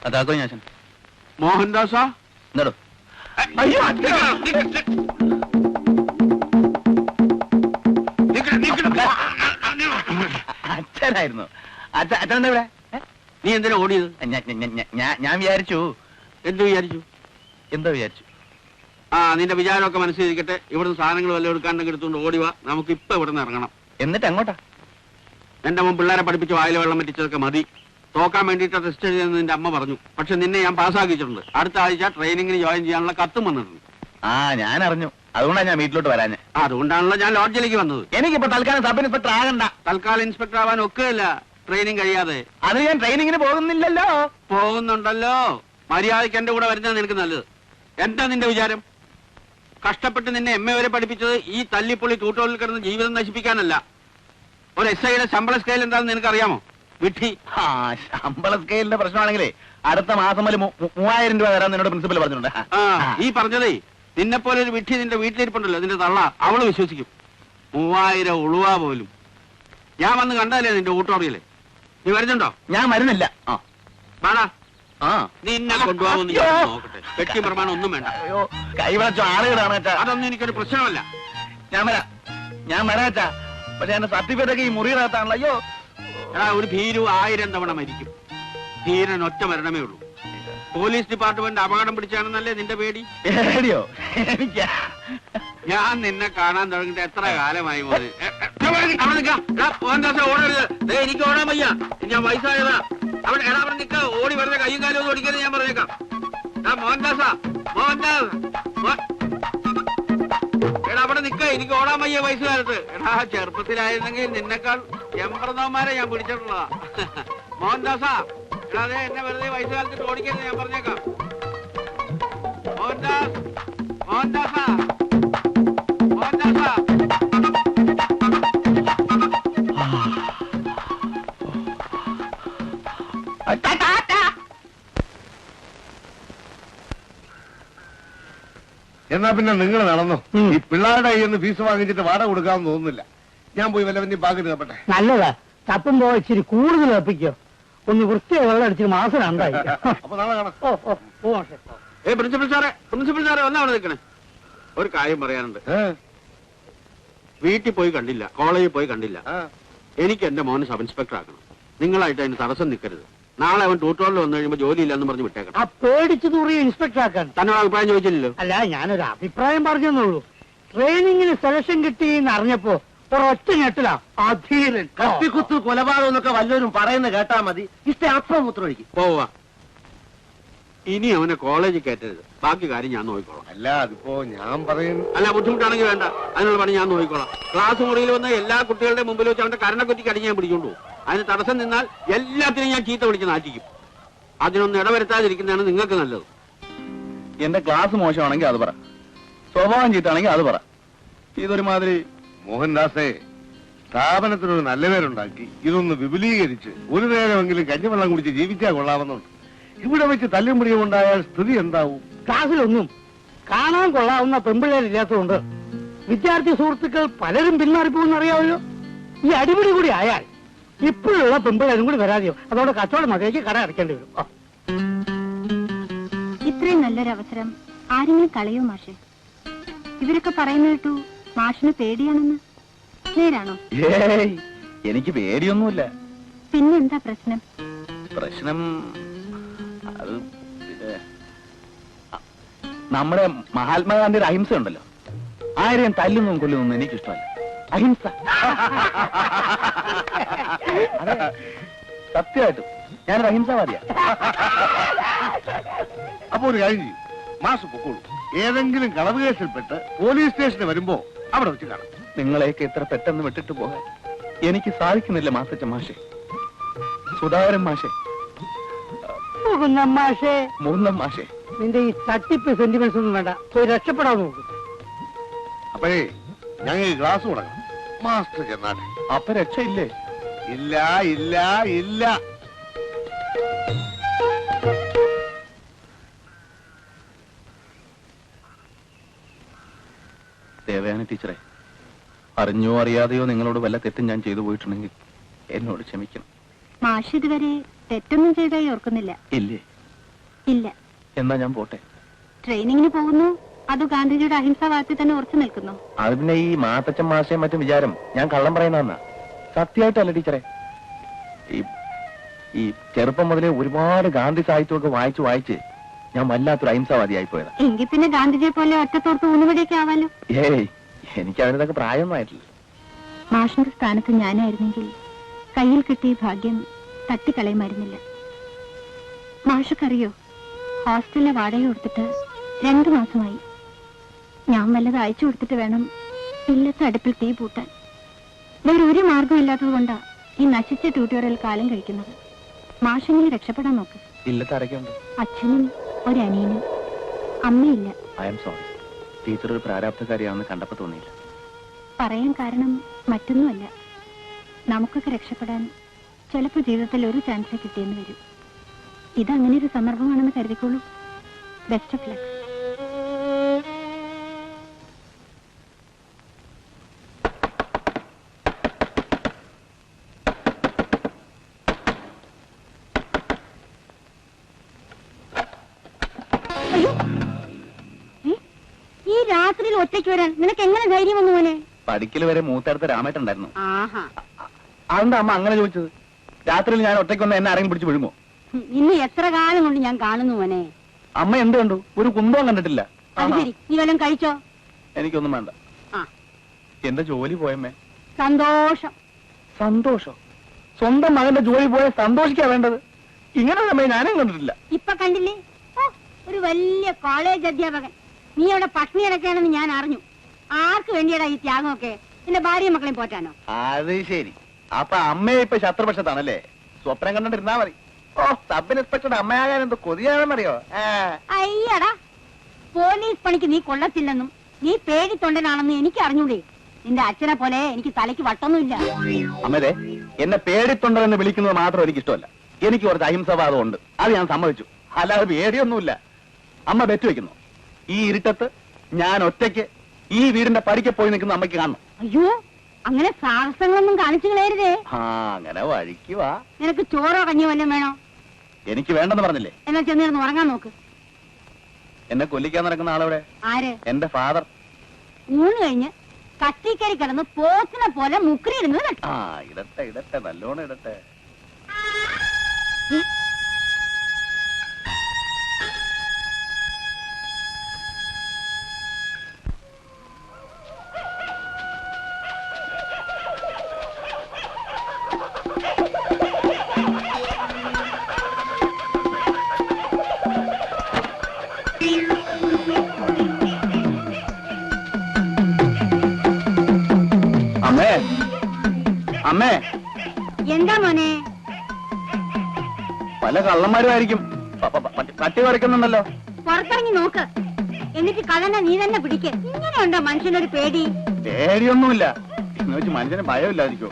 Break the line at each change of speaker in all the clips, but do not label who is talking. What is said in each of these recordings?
അതാക്കോ ഞാൻ
മോഹൻദാസാ
എന്നോ അച്ഛനായിരുന്നു. അച്ഛൻ ഇവിടെ
നീ എന്തിനാ ഓടിയത്?
ഞാൻ വിചാരിച്ചു.
എന്ത് വിചാരിച്ചു?
എന്താ വിചാരിച്ചു?
നിന്റെ വിചാരമൊക്കെ മനസ്സിലിരിക്കട്ടെ. ഇവിടുന്ന് സാധനങ്ങൾ വല്ല എടുക്കാണ്ടെങ്കിൽ എടുത്തുകൊണ്ട് ഓടിവാ. നമുക്ക് ഇപ്പൊ ഇവിടെ നിന്ന് ഇറങ്ങണം.
എന്നിട്ട് എങ്ങോട്ടാ?
എന്റെ മുൻ പിള്ളേരെ പഠിപ്പിച്ച് വായില വെള്ളം പറ്റിച്ചതൊക്കെ മതി. തോക്കാൻ വേണ്ടിയിട്ട് ടെസ്റ്റ് ചെയ്തെന്ന് നിന്റെ അമ്മ പറഞ്ഞു. പക്ഷെ നിന്നെ ഞാൻ പാസ്സാക്കിയിട്ടുണ്ട്. അടുത്ത ആഴ്ച ട്രെയിനിങ്ങിന് ജോയിൻ ചെയ്യാനുള്ള കത്തും വന്നിട്ടുണ്ട്.
ഞാൻ അറിഞ്ഞു. അതുകൊണ്ടാണ് ഞാൻ വീട്ടിലോട്ട് വരാഞ്ഞ്.
അതുകൊണ്ടാണല്ലോ ഞാൻ ലോഡ്ജിലേക്ക് വന്നത്.
എനിക്കിപ്പോ തൽക്കാലം സബ് ഇൻസ്പെക്ടർ ആകണ്ട.
തൽക്കാലം ഇൻസ്പെക്ടർ ആവാൻ ഒക്കെയല്ല, ട്രെയിനിങ് കഴിയാതെ.
അത് ഞാൻ ട്രെയിനിങ്ങിന് പോകുന്നില്ലല്ലോ.
പോകുന്നുണ്ടല്ലോ. മര്യാദയ്ക്ക് എന്റെ കൂടെ വരുന്നത് നിനക്ക് നല്ലത്. എന്താ നിന്റെ വിചാരം? കഷ്ടപ്പെട്ട് നിന്നെ എം എ വരെ പഠിപ്പിച്ചത് ഈ തല്ലിപ്പൊളി തൂട്ടോളിൽ കിടന്ന് ജീവിതം നശിപ്പിക്കാനല്ല. ഒരു എസ് ഐയുടെ ശമ്പള സ്കെയിൽ എന്താണെന്ന് നിനക്കറിയാമോ? വിഡ്ഢി.
ശമ്പള സ്കെയിലിന്റെ പ്രശ്നമാണെങ്കിലേ അടുത്ത മാസം മുതൽ 3000 രൂപ തരാൻ നിന്നോട് പ്രിൻസിപ്പൽ പറഞ്ഞിട്ടുണ്ട്.
ഈ പറഞ്ഞതേ നിന്നെപ്പോലെ ഒരു വിഡ്ഢി നിന്റെ വീട്ടിലിരിപ്പുണ്ടല്ലോ, നിന്റെ തള്ള, അവള് വിശ്വസിക്കും. 3000 ഉളുവ പോലും. ഞാൻ വന്ന് കണ്ടല്ലേ നിന്റെ ഊട്ടോറിയല്ലേ? നീ വരുന്നുണ്ടോ?
ഞാൻ വരുന്നില്ല.
വേണാ നിന്നെ കൊണ്ടുപോകാമെന്ന് ഞാൻ നോക്കട്ടെ. കെട്ടി പ്രമാണം ഒന്നും വേണ്ട.
കൈവളച്ചോ ആളുകളാണ്.
അതൊന്നും എനിക്കൊരു പ്രശ്നമല്ല.
ഞാൻ വരാച്ചാ. പക്ഷെ എന്റെ സർട്ടിഫിക്കറ്റ് ഒക്കെ ഈ മുറിയിനകത്താണല്ലോ. അയ്യോ
ഒരു ഭീരു 1000 തവണ മരിക്കും. ധീരൻ ഒറ്റ മരണമേ ഉള്ളൂ. പോലീസ് ഡിപ്പാർട്ട്മെന്റ് അപകടം പിടിച്ചാണെന്നല്ലേ നിന്റെ പേടി?
പേടിയോ?
ഞാൻ നിന്നെ കാണാൻ തുടങ്ങിട്ട് എത്ര കാലമായി മോനെ. ഓടരുത്. എനിക്ക് ഓടാൻ വയ്യ. ഞാൻ വയസ്സായതാ. അവിടെ നിക്ക. ഓടി വെറുതെ കയ്യും കാലും ഒന്നും ഓടിക്കരുത് ഞാൻ പറഞ്ഞേക്കാം. മോഹൻദാസാ, മോഹൻദാസ് അവിടെ നിക്ക. എനിക്ക് ഓടാൻ വയ്യ വയസ്സുകാലത്ത്. ചെറുപ്പത്തിലായിരുന്നെങ്കിൽ നിന്നെക്കാൾ എംപ്രദവന്മാരെ ഞാൻ പിടിച്ചിട്ടുള്ളതാ. മോഹൻദാസാ, അതെ എന്നെ വെറുതെ വയസ്സുകാലത്ത് ഓടിക്കരുത് ഞാൻ പറഞ്ഞേക്കാം. മോഹൻദാസ്, മോഹൻദാസാ, മോഹൻദാസാ.
എന്നാ പിന്നെ നിങ്ങൾ നടന്നു. ഈ പിള്ളേരുടെ കയ്യിൽ നിന്ന് ഫീസ് വാങ്ങിച്ചിട്ട് വാടക കൊടുക്കാമെന്ന് തോന്നുന്നില്ല. ഞാൻ പോയി വല്ലവന്റെ ബാക്കി തപ്പട്ടെ.
നല്ലതാ. തപ്പുമ്പോ ഇച്ചിരി കൂടുതൽ തപ്പിക്കോ. ഒന്ന് വൃത്തിയായി വെള്ളം അടിച്ചിട്ട് മാസം രണ്ടായി.
അപ്പൊ നാളെ കാണാം.
പ്രിൻസിപ്പൽ സാറേ, പ്രിൻസിപ്പൽ സാറേ വന്നാ അവിടെ നിൽക്കണേ. ഒരു കാര്യം പറയാനുണ്ട്. വീട്ടിൽ പോയി കണ്ടില്ല, കോളേജിൽ പോയി കണ്ടില്ല. എനിക്ക് എന്റെ മോനെ സബ് ഇൻസ്പെക്ടർ ആക്കണം. നിങ്ങളായിട്ട് അതിന് തടസ്സം നിൽക്കരുത്. നാളെ അവൻ ട്യൂട്ടോറിൽ വന്നു കഴിയുമ്പോ ജോലിയില്ലെന്ന് പറഞ്ഞ് വിട്ടേക്കണം.
പേടിച്ചു തൂറിയ ഇൻസ്പെക്ടർ ആക്കാൻ
തന്നോട് അഭിപ്രായം ചോദിച്ചില്ലല്ലോ.
അല്ല, ഞാനൊരു അഭിപ്രായം പറഞ്ഞെന്നുള്ളൂ. ട്രെയിനിങ്ങിന് സെലക്ഷൻ കിട്ടിയെന്ന് അറിഞ്ഞപ്പോ ഒരൊറ്റ ഞെട്ടിലാ അധീരൻ.
കത്തിക്കുത്ത് കൊലപാതകം എന്നൊക്കെ വല്ലവരും പറയുന്ന കേട്ടാ മതി. ഇഷ്ടം അപ്പം മുത്രമൊഴിക്കും.
പോവാ. ഇനി അവനെ കോളേജിൽ കയറ്റരുത്. ബാക്കി കാര്യം ഞാൻ നോക്കിക്കോളാം.
അല്ല, അതിപ്പോ ഞാൻ പറയുന്നു.
അല്ല, ബുദ്ധിമുട്ടാണെങ്കിൽ വേണ്ട. അതിനുള്ള പണി ഞാൻ നോക്കിക്കോളാം. ക്ലാസ് മുറിയിൽ വന്ന എല്ലാ കുട്ടികളുടെ മുമ്പിൽ വെച്ച് അവന്റെ കരണക്കുറ്റി കടിഞ്ഞ് ഞാൻ പിടിച്ചോണ്ടു. അതിന് തടസ്സം നിന്നാൽ എല്ലാത്തിനും ഞാൻ ചീത്ത വിളിച്ച് നാറ്റിക്കും. അതിനൊന്നും ഇടവരുത്താതിരിക്കുന്നതാണ് നിങ്ങൾക്ക് നല്ലത്.
എന്റെ ക്ലാസ് മോശമാണെങ്കിൽ അത് പറ, സ്വഭാവം ചീത്താണെങ്കിൽ അത് പറ. ഇതൊരുമാതിരി.
മോഹൻദാസേ, സ്ഥാപനത്തിനൊരു നല്ല പേരുണ്ടാക്കി ഇതൊന്ന് വിപുലീകരിച്ച് ഒരു നേരമെങ്കിലും കഞ്ഞിവെള്ളം കുടിച്ച് ജീവിച്ചാൽ കൊള്ളാമെന്നുണ്ട്. ഇവിടെ വെച്ച് തല്ലും പിടിയും ഉണ്ടായാൽ സ്ഥിതി എന്താവും?
ക്ലാസ്സിലൊന്നും കാണാൻ കൊള്ളാവുന്ന പെമ്പിള്ളേരില്ലാത്തതുകൊണ്ട് വിദ്യാർത്ഥി സുഹൃത്തുക്കൾ പലരും പിന്മാറിപ്പോകുന്ന അറിയാമല്ലോ. ഈ അടിപിടി കൂടി ആയാൽ ഇപ്പോഴുള്ള പെമ്പിള്ളേരും കൂടി വരാതെയോ. അതോടെ കച്ചവടം മതിയേക്ക് കട അടയ്ക്കേണ്ടി വരും.
ഇത്രയും നല്ലൊരു അവസരം ആരെങ്കിലും കളയോ മാഷെ? ഇവരൊക്കെ പറയുന്ന കേട്ടു മാഷിന് പേടിയാണെന്ന്. നേരാണോ?
എനിക്ക് പേടിയൊന്നുമില്ല.
പിന്നെന്താ പ്രശ്നം?
പ്രശ്നം അത് നമ്മുടെ മഹാത്മാഗാന്ധിയുടെ അഹിംസ ഉണ്ടല്ലോ. ആരെയും തല്ലുന്നും കൊല്ലുന്നൊന്നും എനിക്കിഷ്ടമല്ല. അഹിംസ. അതെ, സത്യമായിട്ടും ഞാനൊരു അഹിംസവാദിയാ.
അപ്പൊ ഒരു കാര്യം ചെയ്യും, മാസ് പൊക്കോളൂ. ഏതെങ്കിലും കളവ് കേസിൽപ്പെട്ട് പോലീസ് സ്റ്റേഷനിൽ വരുമ്പോ അവിടെ വെച്ച് കാണാം.
നിങ്ങളെയൊക്കെ ഇത്ര പെട്ടെന്ന് വിട്ടിട്ട് പോകാൻ എനിക്ക് സാധിക്കുന്നില്ല മാസച്ച മാഷെ, സുധാകരൻ മാഷെ, മുകുന്ദൻ മാഷെ.
നിന്റെ ഈ തട്ടിപ്പ് സെന്റിമെന്റ്സ് ഒന്നും വേണ്ട. പോയി രക്ഷപ്പെടാൻ നോക്കും.
അപ്പോഴേ ഞങ്ങൾ ക്ലാസ് തുടങ്ങാം. മാസ്റ്റർ ചെന്നാട്ടെ.
അപ്പൊ രക്ഷയില്ലേ?
ഇല്ല ഇല്ല ഇല്ല.
ദേവയാനി ടീച്ചറെ, അറിഞ്ഞോ അറിയാതെയോ നിങ്ങളോട് വല്ല തെറ്റും ഞാൻ ചെയ്തു പോയിട്ടുണ്ടെങ്കിൽ എന്നോട് ക്ഷമിക്കണം.
മാഷ് ഇതുവരെ തെറ്റൊന്നും ചെയ്തായി ഓർക്കുന്നില്ല.
ഇല്ലേ?
ഇല്ല.
എന്നാ ഞാൻ പോട്ടെ.
ട്രെയിനിങ്ങിന് പോകുന്നു, അതോ ഗാന്ധിജിയുടെ അഹിംസാവാദത്തിൽ തന്നെ ഉറച്ചു നിൽക്കുന്നു?
അത് പിന്നെ ഈ മാത്തച്ഛൻ മാഷയും മറ്റും വിചാരം ഞാൻ കള്ളം പറയുന്നതെന്നാ. സത്യമായിട്ടല്ല ടീച്ചറെ. ഈ ചെറുപ്പം മുതലേ ഒരുപാട് ഗാന്ധി സാഹിത്യമൊക്കെ വായിച്ച് ഞാൻ വല്ലാത്തൊരു അഹിംസാവാദിയായി പോയതാ.
എങ്കിൽ പിന്നെ ഗാന്ധിജിയെ പോലെ ഒറ്റത്തോർത്ത് ഊന്നുവടിയൊക്കെ ആവാലോ.
ഏയ്, എനിക്ക് അവനതൊക്കെ പ്രായമൊന്നും ആയിട്ടില്ല.
മാഷിന്റെ സ്ഥാനത്ത് ഞാനായിരുന്നെങ്കിൽ കയ്യിൽ കിട്ടിയ ഭാഗ്യം തട്ടിക്കളയുമായിരുന്നില്ല. മാഷക്കറിയോ, ഹോസ്റ്റലിലെ വാടക കൊടുത്തിട്ട് 2 മാസമായി. ഞാൻ വല്ലത് അയച്ചു കൊടുത്തിട്ട് വേണം ഇല്ലത്തെ അടുപ്പിൽ തീ പൂട്ടാൻ. വേറെ ഒരു മാർഗമില്ലാത്തത് കൊണ്ടാ ഈ നശിച്ച ട്യൂട്ടോറിയൽ കാലം കഴിക്കുന്നത്. മാഷെങ്കിലും രക്ഷപ്പെടാൻ നോക്ക്.
ഇല്ലത്തെ ആരൊക്കെയുണ്ട്?
അച്ഛനും ഒരനിയനും. അമ്മയില്ല.
I am sorry. ടീച്ചർ ഒരു പ്രാരാബ്ധക്കാരിയാണെന്ന് കണ്ടപ്പോ തോന്നിയില്ല.
പറയാൻ കാരണം മറ്റൊന്നുമല്ല, നമുക്കൊക്കെ രക്ഷപ്പെടാൻ ചിലപ്പോൾ ജീവിതത്തിൽ ഒരു ചാൻസ് കിട്ടിയെന്ന് വരും. ഇതങ്ങനെ ഒരു സന്ദർഭമാണെന്ന് കരുതിക്കോളൂ. Best of luck. ഈ രാത്രിയിൽ ഒറ്റയ്ക്ക് വരാൻ നിനക്ക് എങ്ങനെ ധൈര്യം വന്നു മോനെ?
പഠിക്കൽ വരെ മൂത്തടുത്ത് രാമേട്ടുണ്ടായിരുന്നു.
ആഹാ,
അതെന്താ അമ്മ അങ്ങനെ ചോദിച്ചത്? രാത്രിയിൽ ഞാൻ ഒറ്റയ്ക്ക് വന്ന് എന്നെ ആരെങ്കിലും പിടിച്ച് വിഴുമോ?
ഇന്ന് എത്ര കാലം കൊണ്ട് ഞാൻ കാണുന്നു മോനെ.
അമ്മ എന്ത് കണ്ടു? ഒരു കുന്തവും കണ്ടിട്ടില്ല.
അത് ശരി, നീ വല്ലതും കഴിച്ചോ?
എനിക്കൊന്നും വേണ്ട.
ആ,
എന്റെ ജോലി പോയമ്മേ.
സന്തോഷം.
സന്തോഷം? സ്വന്തം മകന്റെ ജോലി പോയ സന്തോഷിക്കാ വേണ്ടത്. ഇങ്ങനെ ഒരു അമ്മയെ ഞാനും കണ്ടിട്ടില്ല.
ഇപ്പൊ കണ്ടില്ലേ? ഓ, ഒരു വലിയ കോളേജ് അധ്യാപകൻ. നീ അവിടെ പട്ടിണി കിടക്കുകയാണെന്ന് ഞാൻ അറിഞ്ഞു. ആർക്ക് വേണ്ടിയടാ ഈ ത്യാഗമൊക്കെ? നിന്റെ ഭാര്യയും മക്കളെയും പോറ്റാനോ?
അത് ശരി. അപ്പൊ അമ്മയെ ഇപ്പൊ ശത്രുപക്ഷത്താണല്ലേ? സ്വപ്നം കണ്ടിട്ടിരുന്നാ മതി. ഓ, സബ് ഇൻസ്പെക്ടറുടെ അമ്മയാകാൻ എന്തോ കൊതിയാണെന്നറിയോ?
അയ്യടാ, പോലീസ് പണിക്ക് നീ കൊള്ളത്തില്ലെന്നും നീ പേടിത്തൊണ്ടനാണെന്നും എനിക്ക് അറിഞ്ഞൂടെ? നിന്റെ അച്ഛനെ പോലെ എനിക്ക് തലയ്ക്ക് വട്ടൊന്നുമില്ല.
അമ്മേ, എന്നെ പേടിത്തൊണ്ടെന്ന് വിളിക്കുന്നത് മാത്രം എനിക്ക് ഇഷ്ടമല്ല. എനിക്ക് കുറച്ച് അഹിംസവാദം ഉണ്ട്, അത് ഞാൻ സമ്മതിച്ചു. അല്ലാതെ പേടിയൊന്നുമില്ല. അമ്മ ബെറ്റ് വെക്കുന്നു, ഈ ഇരുട്ടത്ത് ഞാൻ ഒറ്റയ്ക്ക് ഈ വീടിന്റെ പടിക്ക് പോയി നിൽക്കുന്ന അമ്മയ്ക്ക് കാണണം.
അയ്യോ, അങ്ങനെ സാഹസങ്ങളൊന്നും കാണിച്ചു കളയരുതേ.
അങ്ങനെ വഴിക്കുവാ.
നിനക്ക് ചോറോ കഞ്ഞിയോ വല്ലതും വേണോ?
എനിക്ക് വേണ്ടെന്ന് പറഞ്ഞില്ലേ?
എന്നാ ചെന്നിരുന്ന് ഉറങ്ങാൻ നോക്ക്.
എന്നെ കൊല്ലിക്കാൻ നടക്കുന്ന ആളെവിടെ?
ആര്?
എന്റെ ഫാദർ.
ഊണ് കഴിഞ്ഞ് കത്തിക്കരി കിടന്ന് പോത്തിനെ പോലെ മുക്കറിയിടുന്നത് കേട്ടോ.
ഇടട്ടെ, നല്ലോണം ഇടട്ടെ. അമ്മേ,
എന്താ മോനെ?
പല കള്ളന്മാരുമായിരിക്കും. പട്ടി വരയ്ക്കുന്നുണ്ടല്ലോ.
പുറത്തിറങ്ങി നോക്ക്, എന്നിട്ട് കള്ളനെ നീ തന്നെ പിടിക്ക്. ഇങ്ങനെയുണ്ടോ മനുഷ്യനൊരു പേടി?
പേടിയൊന്നുമില്ല എന്ന് വെച്ച് മനുഷ്യന് ഭയമില്ലാതിരിക്കോ?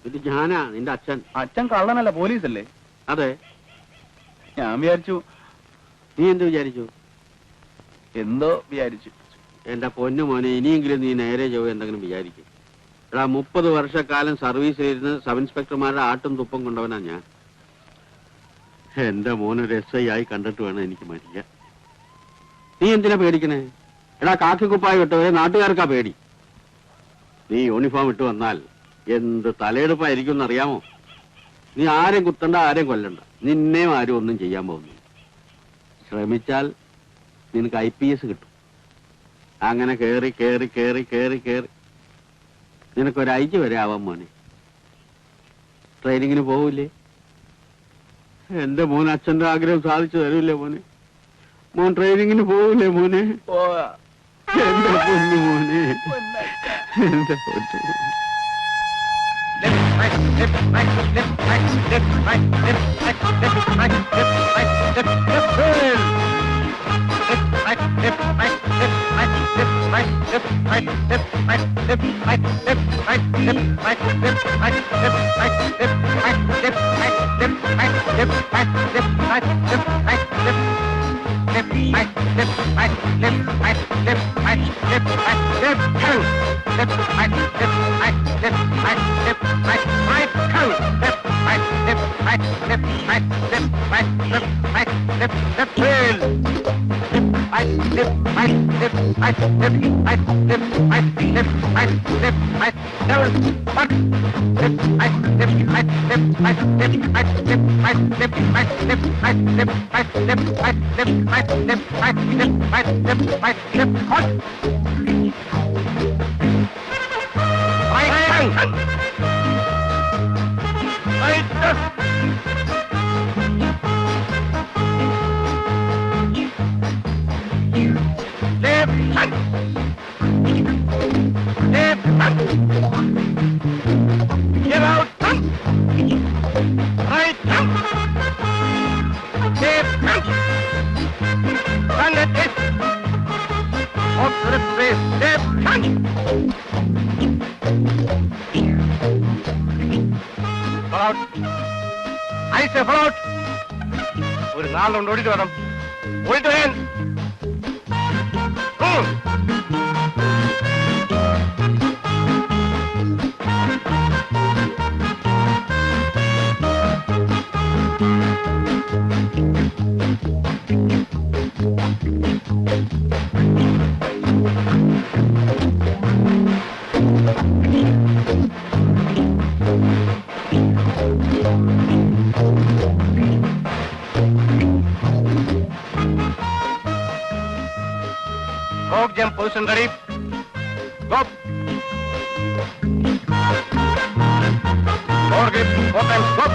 ഇത് ഞാനാ, നിന്റെ അച്ഛൻ.
അച്ഛൻ കള്ളനല്ല, പോലീസല്ലേ?
അതെ.
ഞാൻ വിചാരിച്ചു.
നീ എന്ത് വിചാരിച്ചു?
എന്തോ വിചാരിച്ചു.
എന്റെ പൊന്നു മോനെ, ഇനിയെങ്കിലും നീ നേരെ ചൊവ്വ എന്തെങ്കിലും വിചാരിക്കും. എടാ, 30 വർഷക്കാലം സർവീസിലിരുന്ന് സബ് ഇൻസ്പെക്ടർമാരുടെ ആട്ടും തുപ്പം കൊണ്ടവനാ ഞാൻ. എന്റെ മോനൊരു SI ആയി കണ്ടിട്ട് വേണം എനിക്ക് മരിക്കാൻ. നീ എന്തിനാ പേടിക്കണേ? എടാ, കാക്കിക്കുപ്പായി ഇട്ടവരെ നാട്ടുകാർക്കാ പേടി. നീ യൂണിഫോം ഇട്ട് വന്നാൽ എന്ത് തലയെടുപ്പായിരിക്കും എന്നറിയാമോ? നീ ആരെയും കുത്തണ്ട, ആരെയും കൊല്ലണ്ട. നിന്നെയും ആരും ഒന്നും ചെയ്യാൻ പോകുന്നു. ശ്രമിച്ചാൽ നിനക്ക് IPS കിട്ടും. അങ്ങനെ കേറി കേറി കേറി കേറി കേറി നിനക്കൊരു IG വരെ ആവാൻ മോനെ. ട്രെയിനിങ്ങിന് പോവില്ലേ? എന്റെ മോൻ അച്ഛന്റെ ആഗ്രഹം സാധിച്ചു തരൂല്ലേ മോനെ? മോൻ ട്രെയിനിങ്ങിന് പോവില്ലേ മോനെ? എന്റെ പൊന്നു മോനെ, എന്റെ പൊന്നു.
ഒരു നാളുകൊണ്ട് ഓടിട്ട് വേണം ഓടിട്ട് വരാൻ. Frog jump position ready. Go. Four grips, 4 times, go.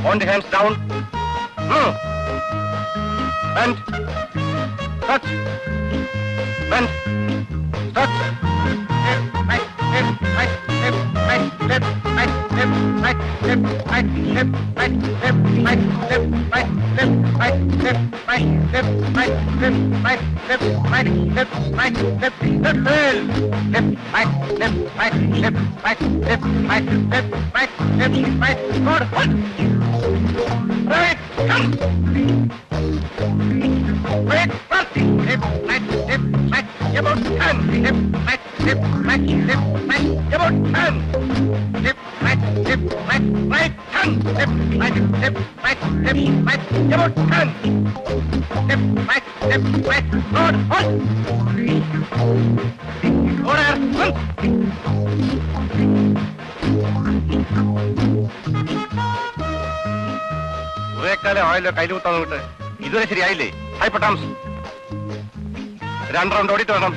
On the hands down. Bend. Touch. Bend. Touch. Right, left, right, left, right, left, right, left, right, left, right, left, right, left, right, left, right, left, right, left, right, left, right, left, right, left, right, left, right, left, left, well. Left, right, left, right, left, right, left, right, left, right, left, right, good, hold. Right, come. Right, first, left, right, about 10, left, right, left, right, left, right, about 10, left, right, left, right, right, 10, left, right, left, right, left, right, about 10, left, right, good, hold. Order, one. കുറേക്കാലം ആയല്ലോ കയ്യിലൂത്താൻ നോക്കിട്ട് ഇതുവരെ ശരിയായില്ലേ? Hyper terms 2 round ഓടിട്ട് വേണം.